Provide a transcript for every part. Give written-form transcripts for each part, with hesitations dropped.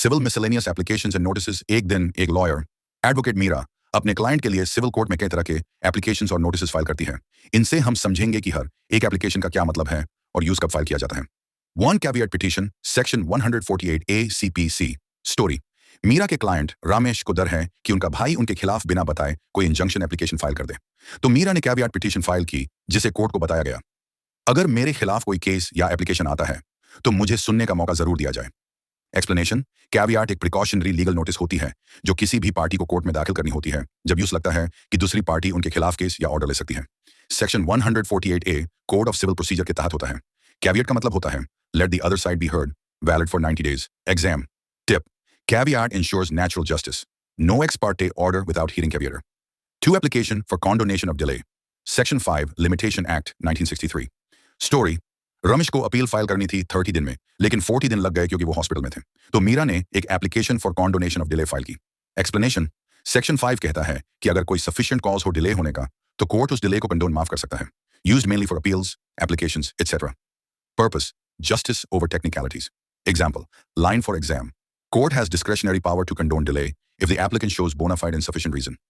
Civil miscellaneous applications and notices. एक दिन एक लॉयर एडवोकेट मीरा अपने क्लाइंट के लिए सिविल कोर्ट में कई तरह के एप्लीकेशंस और नोटिसेस फाइल करती है। इनसे हम समझेंगे कि हर एक एप्लीकेशन का क्या मतलब है और यूज कब फाइल किया जाता है। वन कैविएट पिटीशन सेक्शन 148 ए CPC। स्टोरी। मीरा के क्लाइंट रमेश को डर है कि उनका भाई उनके खिलाफ बिना बताए कोई इंजंक्शन एप्लीकेशन फाइल कर दे। तो मीरा ने कैविएट पिटीशन फाइल की, जिसे कोर्ट को बताया गया, अगर मेरे खिलाफ कोई केस या एप्लीकेशन आता है तो मुझे सुनने का मौका जरूर दिया जाए। एक्सप्लेनेशन। कैविएट एक प्रिकॉशनरी लीगल नोटिस होती है जो किसी भी पार्टी को कोर्ट में दाखिल करनी होती है जब यूं लगता है कि दूसरी पार्टी उनके खिलाफ केस या ऑर्डर ले सकती है। Section 148A code of civil procedure के तहत होता है। कैविएट का मतलब होता है let the other side be heard, valid for 90 days। Exam tip. Caveat ensures natural justice. No ex parte order without hearing caveat। 2 application for condonation of delay। Section 5 Limitation Act 1963। Story. Ramesh को appeal file करनी थी 30 दिन में, लेकिन 40 दिन लग गए क्योंकि वो हॉस्पिटल में थे। तो मीरा ने एक application for condonation of delay file की। एक्सप्लेनेशन। सेक्शन 5 कहता है कि अगर कोई सफिशिएंट कॉज हो डिले होने का तो कोर्ट उस डिले को कंडोन माफ कर सकता है। Used mainly for appeals, applications etcetera. Purpose justice over technicalities. Example line for exam. Court has discretionary power to condone delay if the applicant shows bona fide and sufficient reason।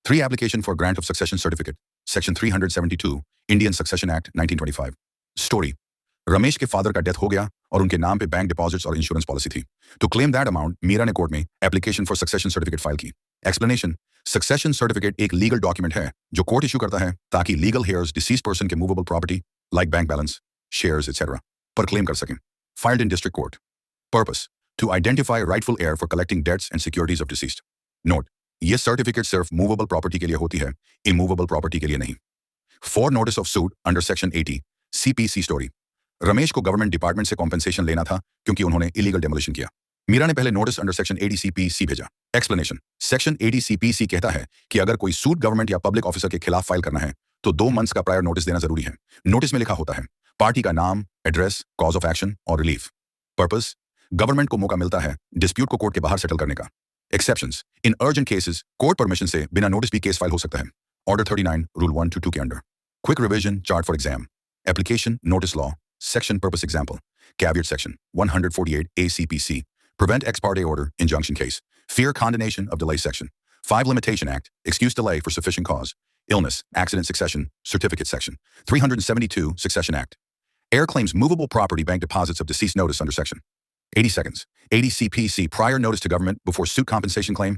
3 application for grant of succession certificate। Section 372 Indian Succession Act 1925। Story. Ramesh के father का death हो गया और उनके नाम पे bank deposits और insurance policy थी। तो क्लेम दैट अमाउंट मीरा ने कोर्ट में application for succession certificate file की। एक्सप्लेनेशन। सक्सेशन सर्टिफिकेट एक लीगल डॉक्यूमेंट है जो कोर्ट इशू करता है ताकि लीगल हेयर्स डिसीज पर्सन के movable property like bank balance, shares etcetera पर क्लेम कर सकें। Filed in district court. Purpose to identify rightful heir for collecting debts and securities of deceased। Note, ये certificate सिर्फ movable property के लिए होती है, इमूवेबल प्रॉपर्टी के लिए नहीं। For notice of suit under section 80 CPC। Story. Ramesh को गवर्नमेंट डिपार्टमेंट से कॉम्पेंसेशन लेना था क्योंकि उन्होंने इलीगल डेमोलिशन किया। मीरा ने पहले नोटिस अंडर सेक्शन 80 CPC भेजा। एक्सप्लेनेशन। सेक्शन 80 CPC कहता है कि अगर कोई सूट गवर्नमेंट या पब्लिक ऑफिसर के खिलाफ फाइल करना है तो 2 months का प्रायर नोटिस देना जरूरी है। नोटिस में लिखा होता है पार्टी का नाम, एड्रेस, कॉज ऑफ एक्शन और रिलीफ। पर्पस गवर्नमेंट को मौका मिलता है डिस्प्यूट को कोर्ट के बाहर सेटल करने का। एक्सेप्शंस। इन अर्जेंट केसेस कोर्ट परमिशन से बिना नोटिस भी केस फाइल हो सकता है। ऑर्डर 39 रूल 1 to 2 के under. Quick revision chart for exam. Application notice law section purpose example. Caveat section 148 A CPC prevent ex parte order injunction case। fear condonation of delay section 5 limitation act excuse delay for sufficient cause। illness accident succession certificate section 372 succession act। heir claims movable property bank deposits of deceased notice under section 80 seconds 80 CPC prior notice to government before suit compensation claim